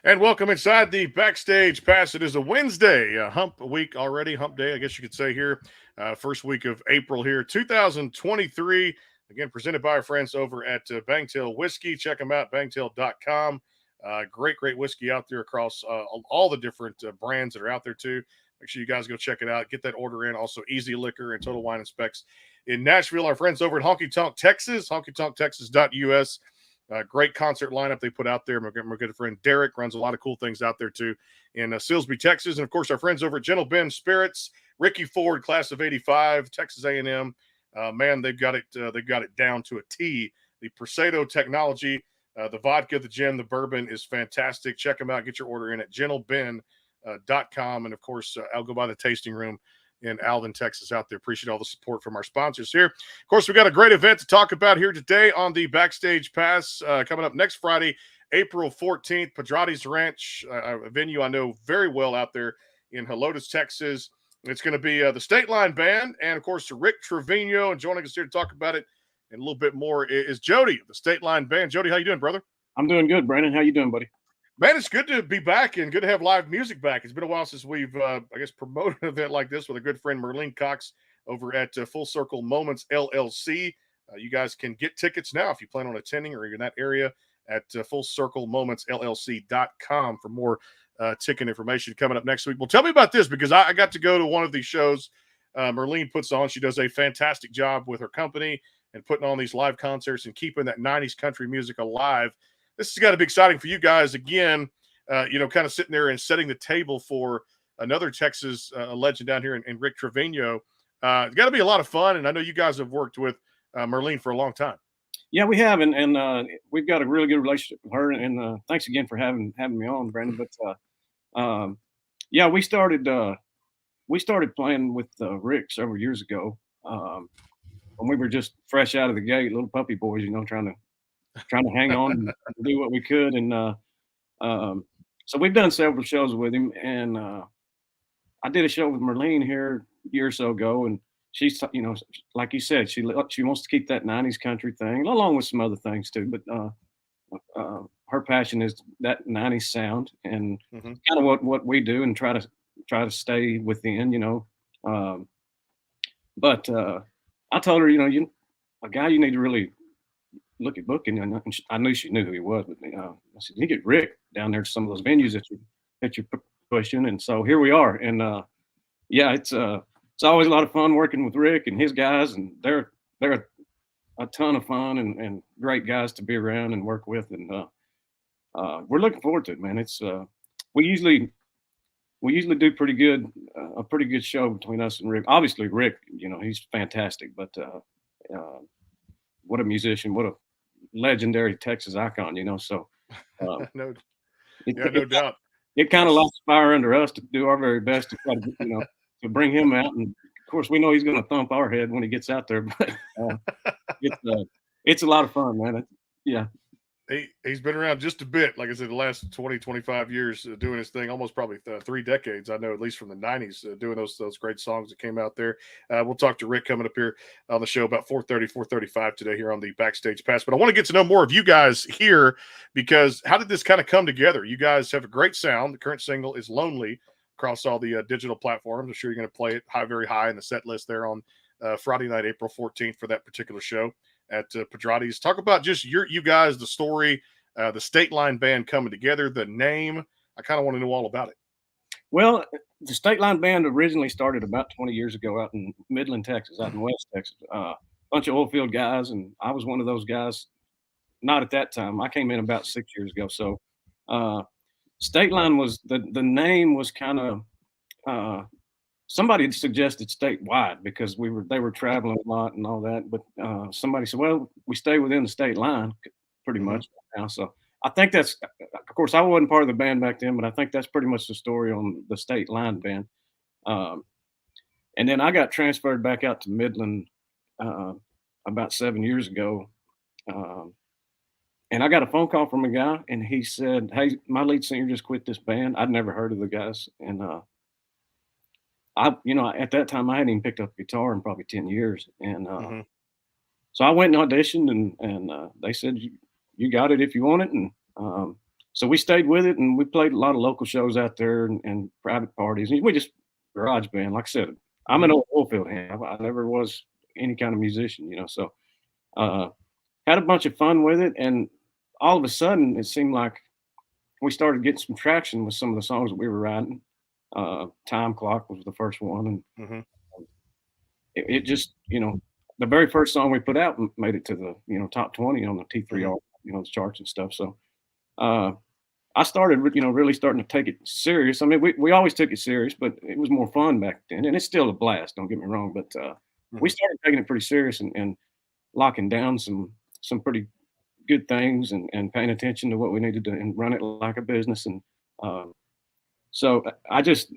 And welcome inside the backstage pass. It is a Wednesday, hump week already, hump day, I guess you could say here. First week of April here, 2023. Again, presented by our friends over at Bangtail Whiskey. Check them out, bangtail.com. Great whiskey out there across all the different brands that are out there, too. Make sure you guys go check it out. Get that order in. Also, Easy Liquor and Total Wine and Specs in Nashville. Our friends over at Honky Tonk, Texas, honkytonktexas.us. Great concert lineup they put out there. My good friend Derek runs a lot of cool things out there too in Silsbee, Texas, and of course our friends over at Gentle Ben Spirits, Ricky Ford, class of '85, Texas A&M. Man, they've got it down to a T. The Prosecco technology, the vodka, the gin, the bourbon is fantastic. Check them out. Get your order in at gentleben.com, and of course I'll go by the tasting room in Alvin, Texas out there. Appreciate all the support from our sponsors here. Of course, we got a great event to talk about here today on the Backstage Pass coming up next Friday, April 14th, Pedrotti's Ranch, a venue I know very well out there in Helotes, Texas. It's going to be the Stateline Band and, of course, Rick Trevino. And joining us here to talk about it and a little bit more is Jody, the Stateline Band. Jody, how you doing, brother? I'm doing good, Brandon. How you doing, buddy? Man, it's good to be back and good to have live music back. It's been a while since we've, promoted an event like this with a good friend, Merlene Cox, over at Full Circle Moments, LLC. You guys can get tickets now if you plan on attending or you're in that area at fullcirclemomentsllc.com for more ticket information coming up next week. Well, tell me about this because I got to go to one of these shows Merlene puts on. She does a fantastic job with her company and putting on these live concerts and keeping that 90s country music alive. This has got to be exciting for you guys again, kind of sitting there and setting the table for another Texas legend down here in Rick Trevino. It's got to be a lot of fun, and I know you guys have worked with Merlene for a long time. Yeah, we have, and we've got a really good relationship with her. And thanks again for having me on, Brandon. But yeah, we started playing with Rick several years ago when we were just fresh out of the gate, little puppy boys, trying to hang on and do what we could. And so we've done several shows with him. And I did a show with Merlene here a year or so ago. And she's, like you said, she wants to keep that 90s country thing, along with some other things too. But her passion is that 90s sound and kind of what we do and try to stay within, but I told her, a guy you need to really look at booking, and I knew she knew who he was, but I said, you get Rick down there to some of those venues that you're pushing, and so here we are. And yeah, it's always a lot of fun working with Rick and his guys, and they're a ton of fun and great guys to be around and work with, and we're looking forward to it, man. It's we usually do a pretty good show between us and Rick. Obviously, Rick, he's fantastic, but what a musician, what a legendary Texas icon, So no doubt. It kind of lights a fire under us to do our very best to try to, to bring him out. And of course, we know he's going to thump our head when he gets out there, but it's a lot of fun, man. Yeah. He's been around just a bit, like I said, the last 20, 25 years doing his thing, almost probably 3 decades, I know, at least from the 90s, doing those great songs that came out there. We'll talk to Rick coming up here on the show about 4:35 today here on the Backstage Pass. But I want to get to know more of you guys here because how did this kind of come together? You guys have a great sound. The current single is Lonely across all the digital platforms. I'm sure you're going to play it very high in the set list there on Friday night, April 14th for that particular show at Pedrotti's. Talk about just you guys, the story, the Stateline Band coming together, the name. I kind of want to know all about it. Well, the Stateline Band originally started about 20 years ago out in Midland, Texas, out in West Texas. Bunch of oil field guys, and I was one of those guys. Not at that time. I came in about 6 years ago. So Stateline was the name was kind of somebody had suggested statewide because they were traveling a lot and all that. But somebody said, well, we stay within the state line pretty much now. So I think that's, of course, I wasn't part of the band back then, but I think that's pretty much the story on the Stateline Band. And then I got transferred back out to Midland about 7 years ago. And I got a phone call from a guy, and he said, hey, my lead singer just quit this band. I'd never heard of the guys. And at that time I hadn't even picked up a guitar in probably 10 years. And so I went and auditioned and they said, you got it if you want it. And So we stayed with it, and we played a lot of local shows out there and private parties. And we just garage band. Like I said, I'm an Mhm. old oilfield hand. I never was any kind of musician, So uh, had a bunch of fun with it, and all of a sudden, it seemed like we started getting some traction with some of the songs that we were writing. Time Clock was the first one, and Mhm. it just, the very first song we put out made it to the, top 20 on the Mhm. T3R, the charts and stuff. So uh, I started, really starting to take it serious. I mean, we always took it serious, but it was more fun back then, and it's still a blast. Don't get me wrong, but we Mhm. started taking it pretty serious and locking down some pretty good things and paying attention to what we needed to and run it like a business. And uh, so I just,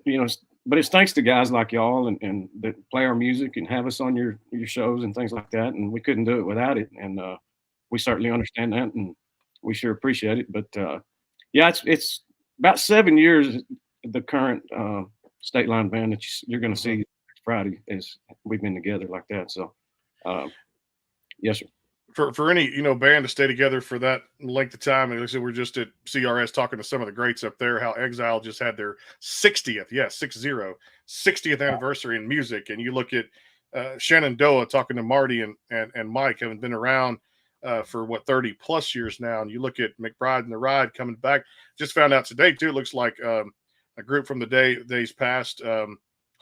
but it's thanks to guys like y'all and that play our music and have us on your shows and things like that. And we couldn't do it without it. And we certainly understand that, and we sure appreciate it. But yeah, it's about 7 years. The current Stateline Band that you're going to see Mhm. next Friday is we've been together like that. So uh, yes, sir. For any band to stay together for that length of time, and like I said, we're just at CRS talking to some of the greats up there. How Exile just had their 60th, yes, 60th anniversary in music, and you look at Shenandoah talking to Marty and Mike, having been around for what 30 plus years now, and you look at McBride and the Ride coming back. Just found out today too. It looks like a group from the days past,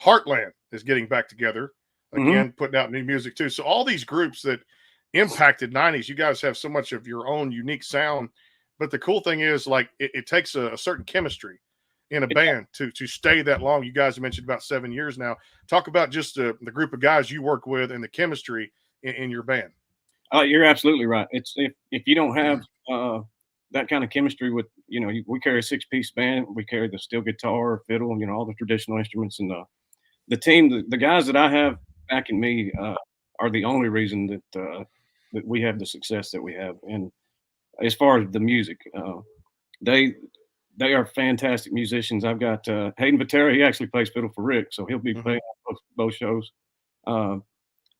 Heartland, is getting back together Hmm. again, putting out new music too. So all these groups that impacted 90's, you guys have so much of your own unique sound, but the cool thing is, like, it takes a certain chemistry in a band to stay that long. You guys have mentioned about 7 years now. Talk about just the group of guys you work with and the chemistry in your band. You're absolutely right. It's if you don't have that kind of chemistry with, we carry a 6-piece band. We carry the steel guitar, fiddle, all the traditional instruments, and the team, the guys that I have backing me are the only reason that we have the success that we have. And as far as the music, they they are fantastic musicians. I've got Hayden Patera. He actually plays fiddle for Rick, so he'll be Mhm. playing both shows. Uh,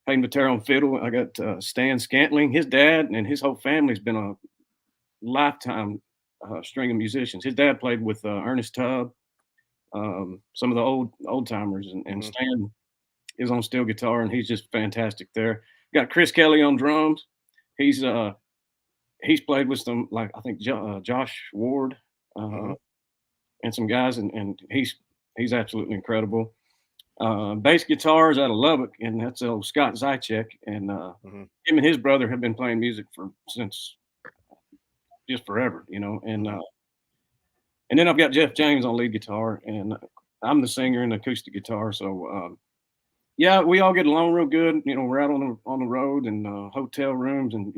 Hayden Patera on fiddle. I got Stan Scantling. His dad and his whole family's been a lifetime string of musicians. His dad played with Ernest Tubb, some of the old timers, and Mhm. Stan is on steel guitar, and he's just fantastic there. Got Chris Kelly on drums. He's uh he's played with some, like, I think Josh Ward uh, Mhm. and some guys, and he's absolutely incredible. Bass guitars out of Lubbock, and that's old Scott Zychek, and Mhm. him and his brother have been playing music for since just forever, Mhm. and then I've got Jeff James on lead guitar, and I'm the singer and acoustic guitar. So yeah, we all get along real good. We're out on the road and hotel rooms, and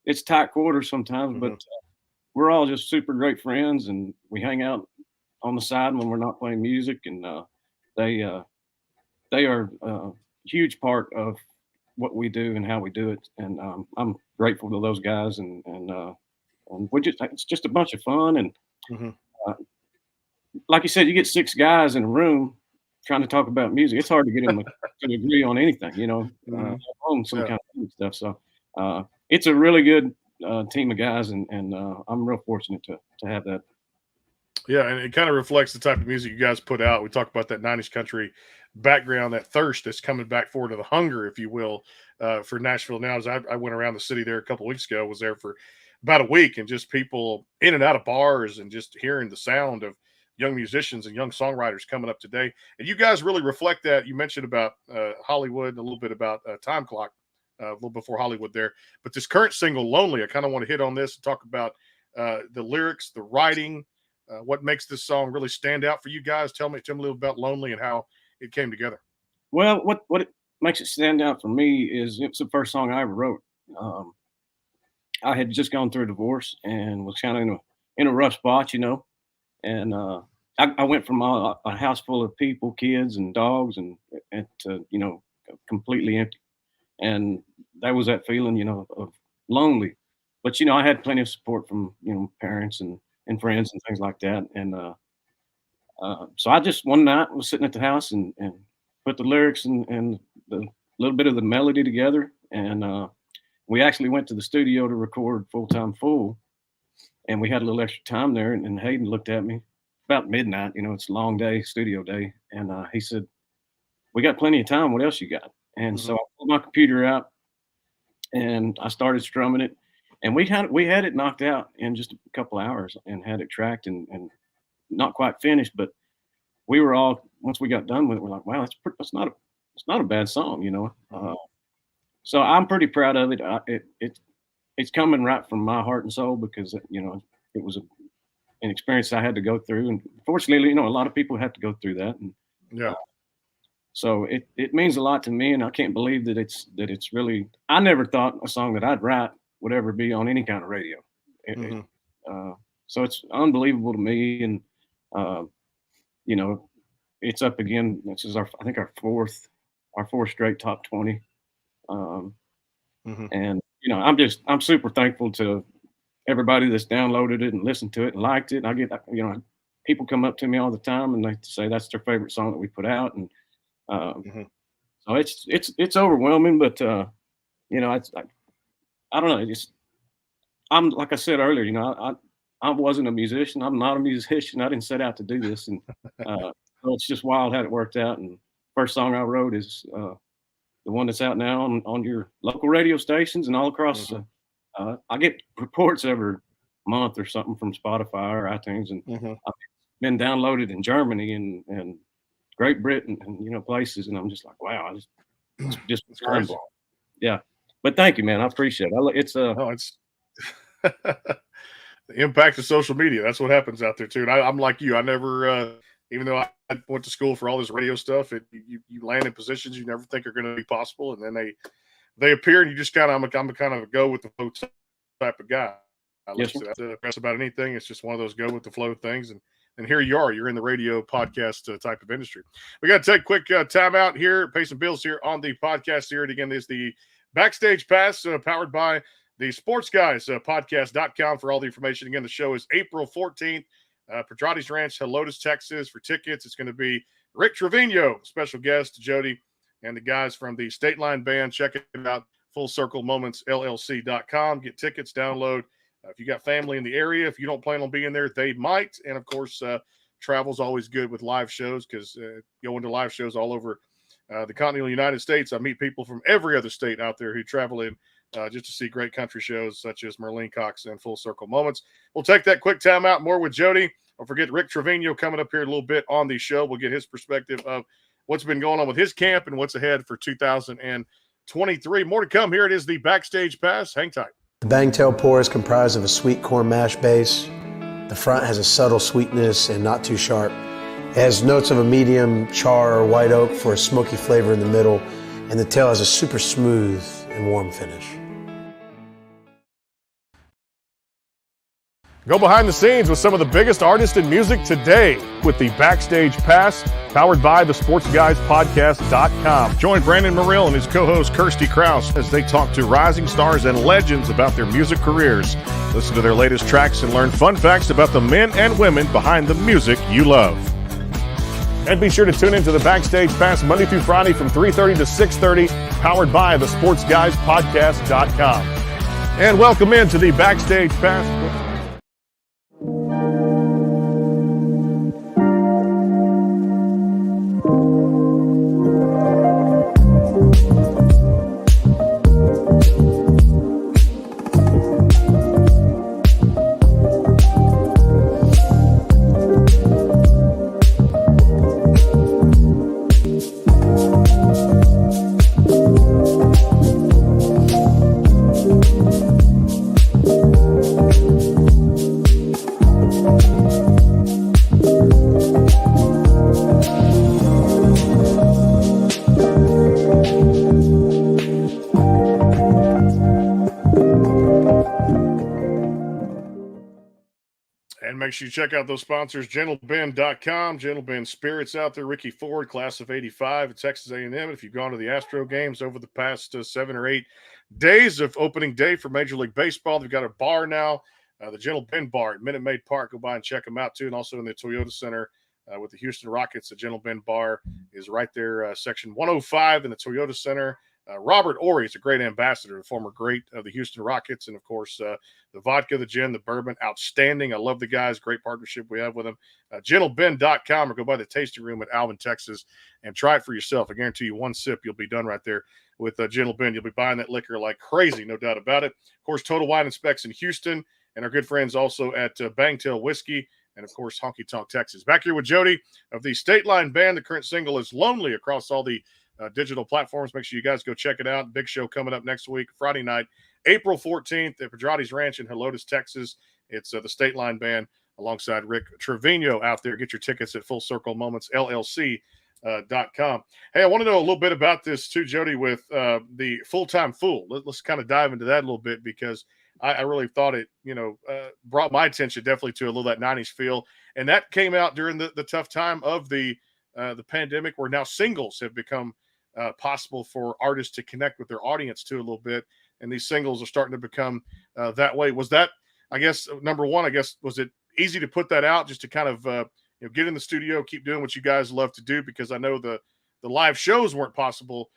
it's tight quarters sometimes, but Mhm. we're all just super great friends, and we hang out on the side when we're not playing music, and they uh, they are a huge part of what we do and how we do it, and I'm grateful to those guys, and it's just a bunch of fun, and Mhm. uh, like you said, you get 6 guys in a room trying to talk about music. It's hard to get them to agree on anything, Mhm. on some Yeah. kind of stuff. So it's a really good team of guys, and I'm real fortunate to have that. Yeah, and it kind of reflects the type of music you guys put out. We talk about that 90's country background, that thirst that's coming back forward, to the hunger, if you will, for Nashville now. As I went around the city there a couple weeks ago, was there for about a week, and just people in and out of bars and just hearing the sound of young musicians and young songwriters coming up today. And you guys really reflect that. You mentioned about Hollywood and a little bit about Time Clock a little before Hollywood there. But this current single, Lonely, I kind of want to hit on this and talk about the lyrics, the writing, what makes this song really stand out for you guys? Tell me a little about Lonely and how it came together. Well, what it makes it stand out for me is it's the first song I ever wrote. Um, I had just gone through a divorce and was kind of in a rough spot, and I went from a house full of people, kids, and dogs, and to completely empty, and that was that feeling, of lonely. But I had plenty of support from parents and friends and things like that, and so I just one night was sitting at the house and put the lyrics and the little bit of the melody together, and we actually went to the studio to record Full Time Fool, and we had a little extra time there. And Hayden looked at me about midnight. You know, it's a long day, studio day, and he said, "We got plenty of time. What else you got?" And so I pulled my computer out and I started strumming it, and we had it knocked out in just a couple hours and had it tracked and not quite finished, but we were all, once we got done with it, we're like, wow, it's not a bad song, you know. So I'm pretty proud of it. It's coming right from my heart and soul because you know it was an experience I had to go through, and fortunately, you know, a lot of people have to go through that, and Yeah. so it means a lot to me, and I can't believe that it's really. I never thought a song that I'd write would ever be on any kind of radio. So it's unbelievable to me, and uh, you know, it's up again. This is I think our fourth straight top 20. And you know, I'm super thankful to everybody that's downloaded it and listened to it and liked it. I get, you know, people come up to me all the time and they say that's their favorite song that we put out, and so it's overwhelming. But you know, I don't know. I'm like I said earlier, you know, I wasn't a musician. I'm not a musician. I didn't set out to do this, and so it's just wild how it worked out. And first song I wrote is the one that's out now on your local radio stations and all across. I get reports every month or something from Spotify or iTunes, and I've been downloaded in Germany and Great Britain and, you know, places, and I'm just like, wow, it's just mind blowing. Yeah, but thank you, man. I appreciate it. It's the impact of social media. That's what happens out there too. And I'm like you. I never, even though I went to school for all this radio stuff, you land in positions you never think are going to be possible, and then they appear, and you just kind of, I'm kind of a go with the flow type of guy. I listen to press about anything. It's just one of those go with the flow things, and here you are. You're in the radio podcast type of industry. We got to take a quick time out here, pay some bills here on the podcast here. And again, this is the Backstage Pass powered by the Sports Guys podcast.com for all the information. Again, the show is April 14th, Pedrotti's Ranch, Helotes, Texas. For tickets, it's going to be Rick Trevino, special guest, Jody, and the guys from the Stateline Band. Check it out, FullCircleMomentsLLC.com. Get tickets, download. If you got family in the area, if you don't plan on being there, they might. And, of course, travel's always good with live shows because going to live shows all over the continental United States, I meet people from every other state out there who travel in just to see great country shows such as Merlene Cox and Full Circle Moments. We'll take that quick time out. More with Jody. Don't forget Rick Trevino coming up here a little bit on the show. We'll get his perspective of what's been going on with his camp and what's ahead for 2023. More to come. Here it is, the Backstage Pass. Hang tight. The Bangtail pour is comprised of a sweet corn mash base. The front has a subtle sweetness and not too sharp. It has notes of a medium char or white oak for a smoky flavor in the middle, and the tail has a super smooth and warm finish. Go behind the scenes with some of the biggest artists in music today with the Backstage Pass, powered by the SportsGuysPodcast.com. Join Brandon Morrill and his co-host Kirsty Krause as they talk to rising stars and legends about their music careers. Listen to their latest tracks and learn fun facts about the men and women behind the music you love. And be sure to tune into the Backstage Pass Monday through Friday from 3:30 to 6:30, powered by the SportsGuysPodcast.com. And welcome into the Backstage Pass. Make sure you check out those sponsors, GentleBend.com, GentleBend Spirits out there, Ricky Ford, class of 85 at Texas A&M. If you've gone to the Astro games over the past 7 or 8 days of opening day for Major League Baseball, they've got a bar now, the Gentle Bend Bar at Minute Maid Park. Go by and check them out, too. And also in the Toyota Center with the Houston Rockets, the Gentle Bend Bar is right there, section 105 in the Toyota Center. Robert Ory is a great ambassador, the former great of the Houston Rockets. And of course, the vodka, the gin, the bourbon, outstanding. I love the guys. Great partnership we have with them. GentleBend.com, or go by the tasting room at Alvin, Texas, and try it for yourself. I guarantee you one sip, you'll be done right there with Gentle Bend. You'll be buying that liquor like crazy, no doubt about it. Of course, Total Wine and Specs in Houston, and our good friends also at Bangtail Whiskey, and of course, Honky Tonk, Texas. Back here with Jody of the Stateline Band. The current single is Lonely across all the digital platforms. Make sure you guys go check it out. Big show coming up next week, Friday night, April 14th at Pedrotti's Ranch in Helotes, Texas. It's the Stateline Band alongside Rick Trevino out there. Get your tickets at Full Circle Moments LLC.com. Hey, I want to know a little bit about this too, Jody, with the Full-Time Fool. Let's kind of dive into that a little bit, because I really thought it, brought my attention definitely to a little that 90s feel. And that came out during the tough time of the pandemic, where now singles have become possible for artists to connect with their audience too a little bit. And these singles are starting to become that way. Was that, I guess, number one, was it easy to put that out just to kind of, get in the studio, keep doing what you guys love to do? Because I know the live shows weren't possible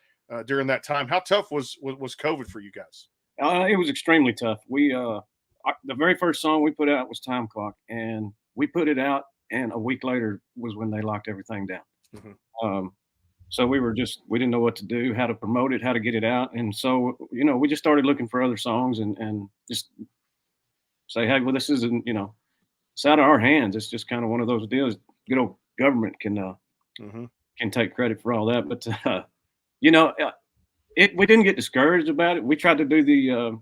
during that time. How tough was COVID for you guys? It was extremely tough. The very first song we put out was Time Clock, and we put it out, and a week later was when they locked everything down. Mm-hmm. So we didn't know what to do, how to promote it, how to get it out. And so, we just started looking for other songs and just say, hey, well, this isn't, it's out of our hands. It's just kind of one of those deals. Good old government can take credit for all that. But, we didn't get discouraged about it. We tried to do the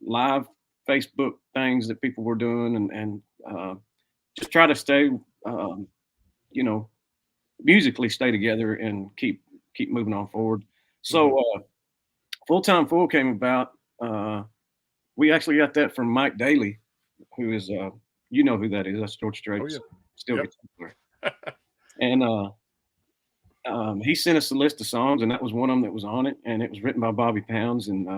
live Facebook things that people were doing and just try to stay, musically stay together and keep moving on forward. So Full-Time Fool came about. We actually got that from Mike Daly, who is you know who that is. That's George Strait's still guitar player. And he sent us a list of songs, and that was one of them that was on it, and it was written by Bobby Pounds. And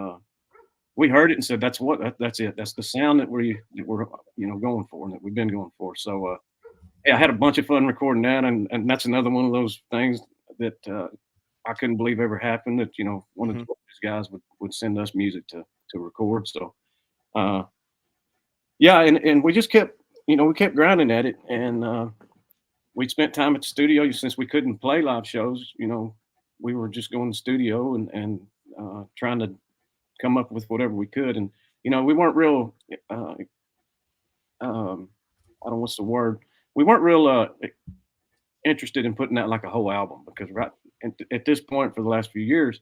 we heard it and said, that's it. That's the sound that we're going for, and that we've been going for. So I had a bunch of fun recording that, and that's another one of those things that I couldn't believe ever happened, that one of these guys would send us music to record. So and we just kept we kept grinding at it, and we spent time at the studio. Since we couldn't play live shows, we were just going to the studio and trying to come up with whatever we could. And we weren't real what's the word, we weren't real interested in putting out like a whole album, because right at this point for the last few years,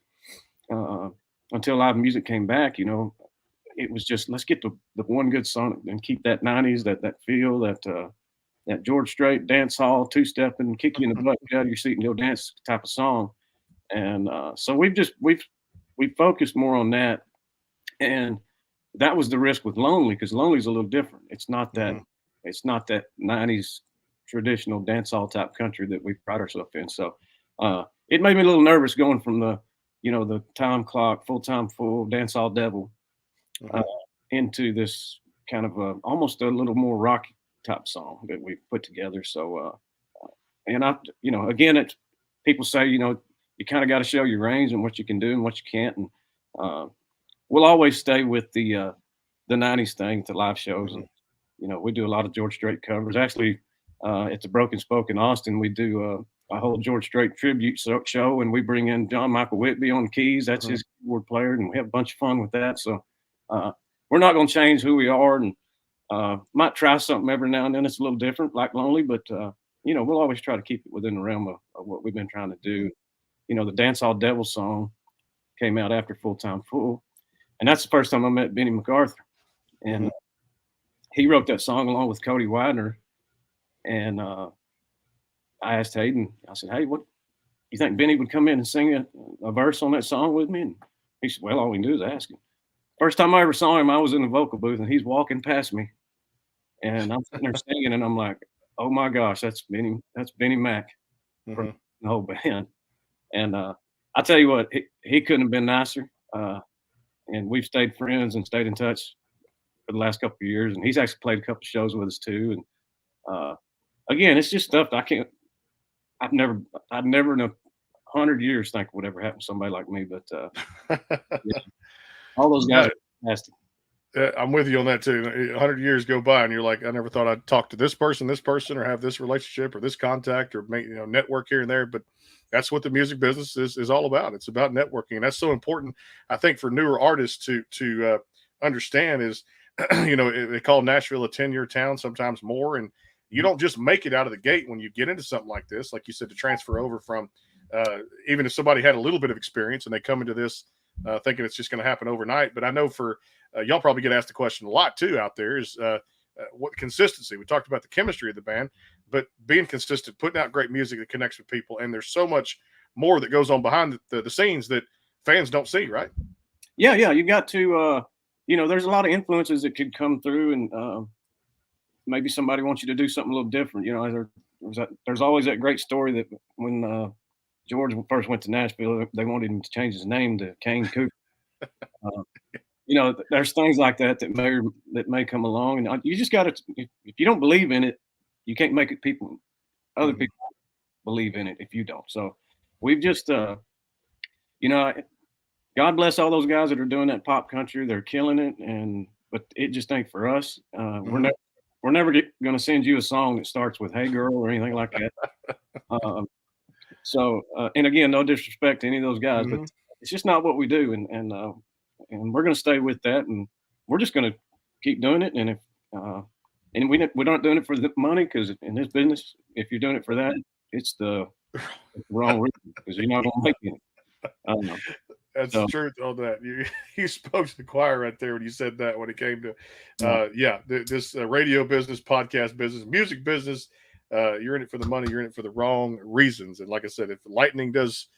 until live music came back, it was just, let's get the one good song and keep that 90s, that feel, that George Strait dance hall, two-stepping, kick you in the butt, get out of your seat and go dance type of song. And so we've focused more on that. And that was the risk with Lonely, because Lonely's a little different. It's not that 90s traditional dance hall type country that we pride ourselves in. So it made me a little nervous going from the Time Clock, Full-Time Fool, Dance Hall Devil into this kind of almost a little more rocky type song that we put together. So and again, people say you kind of got to show your range and what you can do and what you can't. And we'll always stay with the 90s thing at the live shows. And we do a lot of George Strait covers. Actually, at the Broken Spoke in Austin, we do a whole George Strait tribute show, and we bring in John Michael Whitby on the keys. That's his keyboard player, and we have a bunch of fun with that. So we're not going to change who we are, and might try something every now and then. It's a little different, like Lonely, but we'll always try to keep it within the realm of what we've been trying to do. The Dance Hall Devil song came out after Full-Time Fool, and that's the first time I met Benny MacArthur, and he wrote that song along with Cody Widener. And I asked Hayden, I said, hey, what you think Benny would come in and sing a verse on that song with me? And he said, well, all we can do is ask him. First time I ever saw him, I was in the vocal booth, and he's walking past me, and I'm sitting there singing, and I'm like, oh my gosh, that's Benny Mac from the whole band. And I tell you what, he couldn't have been nicer. And we've stayed friends and stayed in touch for the last couple of years. And he's actually played a couple of shows with us too. And again, it's just stuff that I'd never in a 100 years think would ever happen to somebody like me. But yeah, all those guys are fantastic. I'm with you on that too. 100 years go by, and you're like, I never thought I'd talk to this person, or have this relationship, or this contact, or make network here and there. But that's what the music business is all about. It's about networking, and that's so important. I think for newer artists to understand is, they call Nashville a 10-year town, sometimes more, and you don't just make it out of the gate when you get into something like this, like you said, to transfer over from. Even if somebody had a little bit of experience and they come into this thinking it's just going to happen overnight. But I know for y'all probably get asked the question a lot too out there is what consistency. We talked about the chemistry of the band, but being consistent, putting out great music that connects with people. And there's so much more that goes on behind the scenes that fans don't see, right? Yeah. You got to, there's a lot of influences that could come through, and maybe somebody wants you to do something a little different. There's always that great story that when George first went to Nashville, they wanted him to change his name to Kane Cooper. There's things like that may come along, and you just got to. If you don't believe in it, you can't make it. Other people believe in it if you don't. So we've just, God bless all those guys that are doing that pop country. They're killing it, but it just ain't for us. We're never going to send you a song that starts with "Hey Girl" or anything like that. So, and again, no disrespect to any of those guys, but it's just not what we do, and we're going to stay with that, and we're just going to keep doing it. And if we're not doing it for the money, because in this business, if you're doing it for that, it's the wrong reason, because you're not going to make it. That's the truth on that. You spoke to the choir right there when you said that. When it came to this radio business, podcast business, music business. You're in it for the money. You're in it for the wrong reasons. And like I said, if lightning does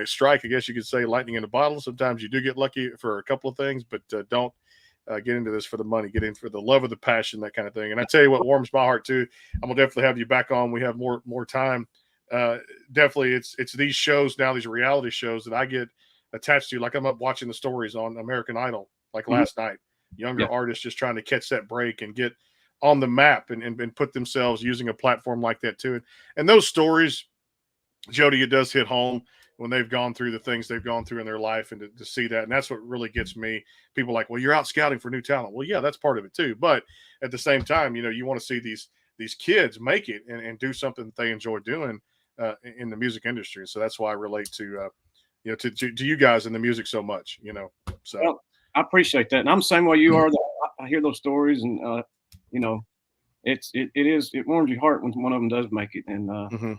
strike, I guess you could say lightning in a bottle. Sometimes you do get lucky for a couple of things, but don't get into this for the money. Get in for the love of the passion, that kind of thing. And I tell you what warms my heart too. I'm gonna definitely have you back on. We have more time. Definitely, it's these shows now, these reality shows that I get attached to. Like I'm up watching the stories on American Idol, like last night. Younger artists just trying to catch that break and get on the map and put themselves using a platform like that too. And those stories, Jody, it does hit home when they've gone through the things they've gone through in their life, and to see that. And that's what really gets me. People like, well, you're out scouting for new talent. Well, yeah, that's part of it too. But at the same time, you want to see these kids make it and do something that they enjoy doing in the music industry. So that's why I relate to you guys in the music so much, so. Well, I appreciate that. And I'm the same way you are. I hear those stories, and, it warms your heart when one of them does make it. And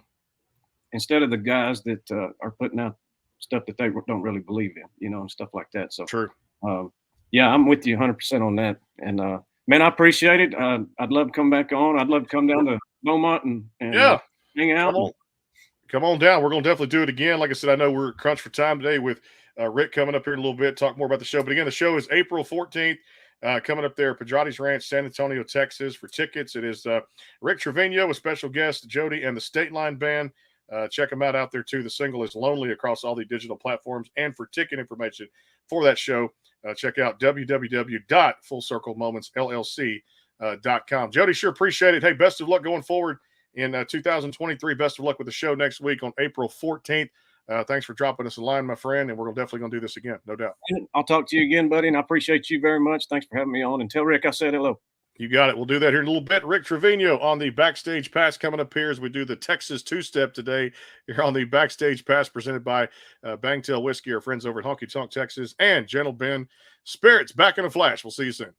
instead of the guys that are putting out stuff that they don't really believe in, and stuff like that. So true. I'm with you 100% on that. And man, I appreciate it. I'd love to come back on. I'd love to come down to Beaumont and hang out. Come on down. We're going to definitely do it again. Like I said, I know we're crunched for time today with Rick coming up here in a little bit, talk more about the show. But again, the show is April 14th. Coming up there, Pedrotti's Ranch, San Antonio, Texas. For tickets, it is Rick Trevino with special guest Jody and the Stateline Band. Check them out there too. The single is Lonely across all the digital platforms. And for ticket information for that show, check out www.fullcirclemomentsllc.com. Jody, sure appreciate it. Hey, best of luck going forward in 2023. Best of luck with the show next week on April 14th. Thanks for dropping us a line, my friend, and we're definitely going to do this again, no doubt. I'll talk to you again, buddy, and I appreciate you very much. Thanks for having me on, and tell Rick I said hello. You got it. We'll do that here in a little bit. Rick Trevino on the Backstage Pass coming up here as we do the Texas two-step today here on the Backstage Pass presented by Bangtail Whiskey, our friends over at Honky Tonk, Texas, and Gentle Ben Spirits. Back in a flash. We'll see you soon.